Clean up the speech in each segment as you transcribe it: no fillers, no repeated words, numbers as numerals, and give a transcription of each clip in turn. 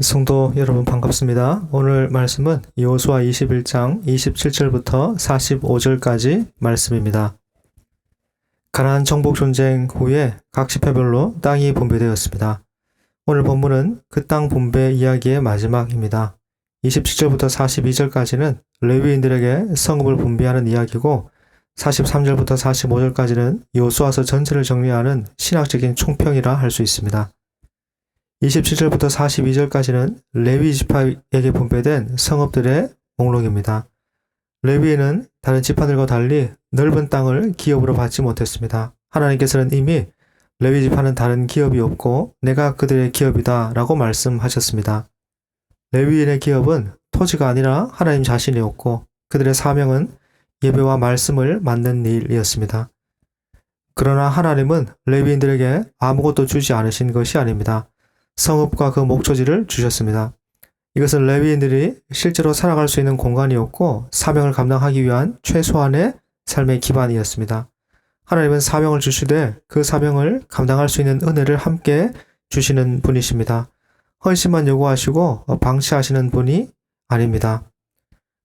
성도 여러분 반갑습니다. 오늘 말씀은 여호수아 21장 27절부터 45절까지 말씀입니다. 가나안 정복 전쟁 후에 각 지파별로 땅이 분배되었습니다. 오늘 본문은 그 땅 분배 이야기의 마지막입니다. 27절부터 42절까지는 레위인들에게 성읍을 분배하는 이야기고 43절부터 45절까지는 여호수아서 전체를 정리하는 신학적인 총평이라 할 수 있습니다. 27절부터 42절까지는 레위 지파에게 분배된 성읍들의 목록입니다. 레위인은 다른 지파들과 달리 넓은 땅을 기업으로 받지 못했습니다. 하나님께서는 이미 레위 지파는 다른 기업이 없고 내가 그들의 기업이다 라고 말씀하셨습니다. 레위인의 기업은 토지가 아니라 하나님 자신이었고 그들의 사명은 예배와 말씀을 맡는 일이었습니다. 그러나 하나님은 레위인들에게 아무것도 주지 않으신 것이 아닙니다. 성읍과 그 목초지를 주셨습니다. 이것은 레위인들이 실제로 살아갈 수 있는 공간이었고 사명을 감당하기 위한 최소한의 삶의 기반이었습니다. 하나님은 사명을 주시되 그 사명을 감당할 수 있는 은혜를 함께 주시는 분이십니다. 헌신만 요구하시고 방치하시는 분이 아닙니다.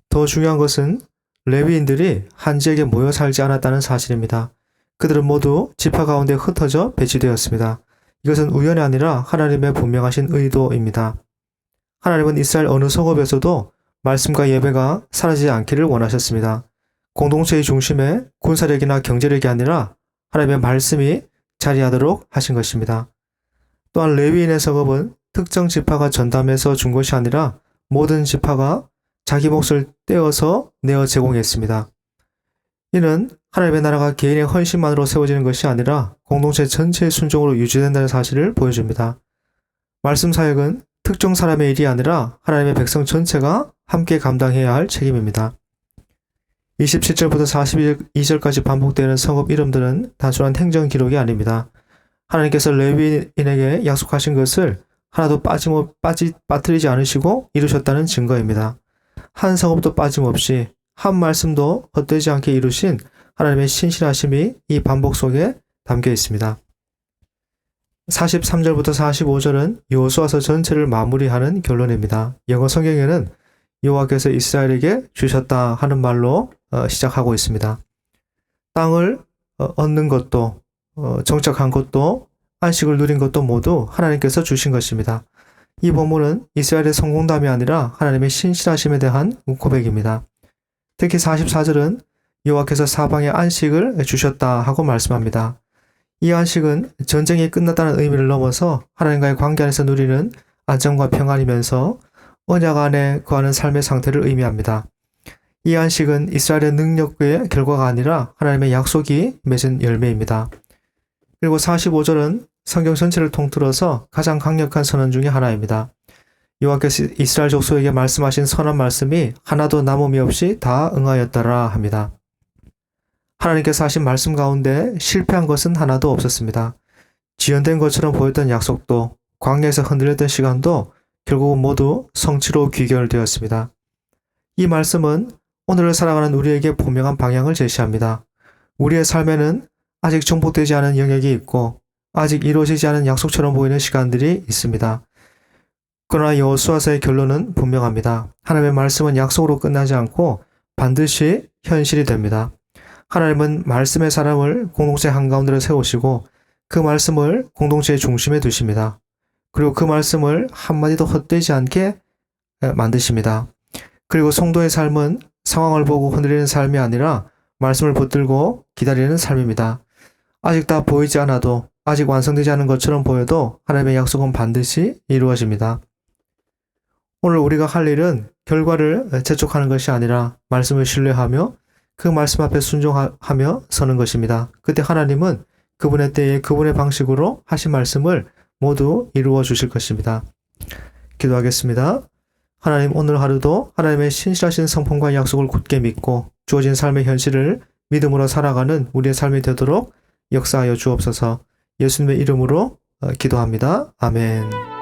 더 중요한 것은 레위인들이 한 지역에 모여 살지 않았다는 사실입니다. 그들은 모두 지파 가운데 흩어져 배치되었습니다. 이것은 우연이 아니라 하나님의 분명하신 의도입니다. 하나님은 이스라엘 어느 성읍에서도 말씀과 예배가 사라지지 않기를 원하셨습니다. 공동체의 중심에 군사력이나 경제력이 아니라 하나님의 말씀이 자리하도록 하신 것입니다. 또한 레위인의 성읍은 특정 지파가 전담해서 준 것이 아니라 모든 지파가 자기 몫을 떼어서 내어 제공했습니다. 이는 하나님의 나라가 개인의 헌신만으로 세워지는 것이 아니라 공동체 전체의 순종으로 유지된다는 사실을 보여줍니다. 말씀 사역은 특정 사람의 일이 아니라 하나님의 백성 전체가 함께 감당해야 할 책임입니다. 27절부터 42절까지 반복되는 성읍 이름들은 단순한 행정 기록이 아닙니다. 하나님께서 레위인에게 약속하신 것을 하나도 빠뜨리지 않으시고 이루셨다는 증거입니다. 한 성읍도 빠짐없이 한 말씀도 헛되지 않게 이루신 하나님의 신실하심이 이 반복 속에 담겨 있습니다. 43절부터 45절은 여호수아서 전체를 마무리하는 결론입니다. 영어 성경에는 여호와께서 이스라엘에게 주셨다 하는 말로 시작하고 있습니다. 땅을 얻는 것도 정착한 것도 안식을 누린 것도 모두 하나님께서 주신 것입니다. 이 본문은 이스라엘의 성공담이 아니라 하나님의 신실하심에 대한 고백입니다. 특히 44절은 여호와께서 사방에 안식을 주셨다 하고 말씀합니다. 이 안식은 전쟁이 끝났다는 의미를 넘어서 하나님과의 관계 안에서 누리는 안정과 평안이면서 언약 안에 거하는 삶의 상태를 의미합니다. 이 안식은 이스라엘의 능력의 결과가 아니라 하나님의 약속이 맺은 열매입니다. 그리고 45절은 성경 전체를 통틀어서 가장 강력한 선언 중에 하나입니다. 여호와께서 이스라엘 족속에게 말씀하신 선한 말씀이 하나도 남음이 없이 다 응하였더라 합니다. 하나님께서 하신 말씀 가운데 실패한 것은 하나도 없었습니다. 지연된 것처럼 보였던 약속도 광야에서 흔들렸던 시간도 결국은 모두 성취로 귀결되었습니다. 이 말씀은 오늘을 살아가는 우리에게 분명한 방향을 제시합니다. 우리의 삶에는 아직 정복되지 않은 영역이 있고 아직 이루어지지 않은 약속처럼 보이는 시간들이 있습니다. 그러나 여호수아서의 결론은 분명합니다. 하나님의 말씀은 약속으로 끝나지 않고 반드시 현실이 됩니다. 하나님은 말씀의 사람을 공동체 한가운데로 세우시고 그 말씀을 공동체의 중심에 두십니다. 그리고 그 말씀을 한마디도 헛되지 않게 만드십니다. 그리고 성도의 삶은 상황을 보고 흔들리는 삶이 아니라 말씀을 붙들고 기다리는 삶입니다. 아직 다 보이지 않아도 아직 완성되지 않은 것처럼 보여도 하나님의 약속은 반드시 이루어집니다. 오늘 우리가 할 일은 결과를 재촉하는 것이 아니라 말씀을 신뢰하며 그 말씀 앞에 순종하며 서는 것입니다. 그때 하나님은 그분의 때에 그분의 방식으로 하신 말씀을 모두 이루어 주실 것입니다. 기도하겠습니다. 하나님, 오늘 하루도 하나님의 신실하신 성품과 약속을 굳게 믿고 주어진 삶의 현실을 믿음으로 살아가는 우리의 삶이 되도록 역사하여 주옵소서. 예수님의 이름으로 기도합니다. 아멘.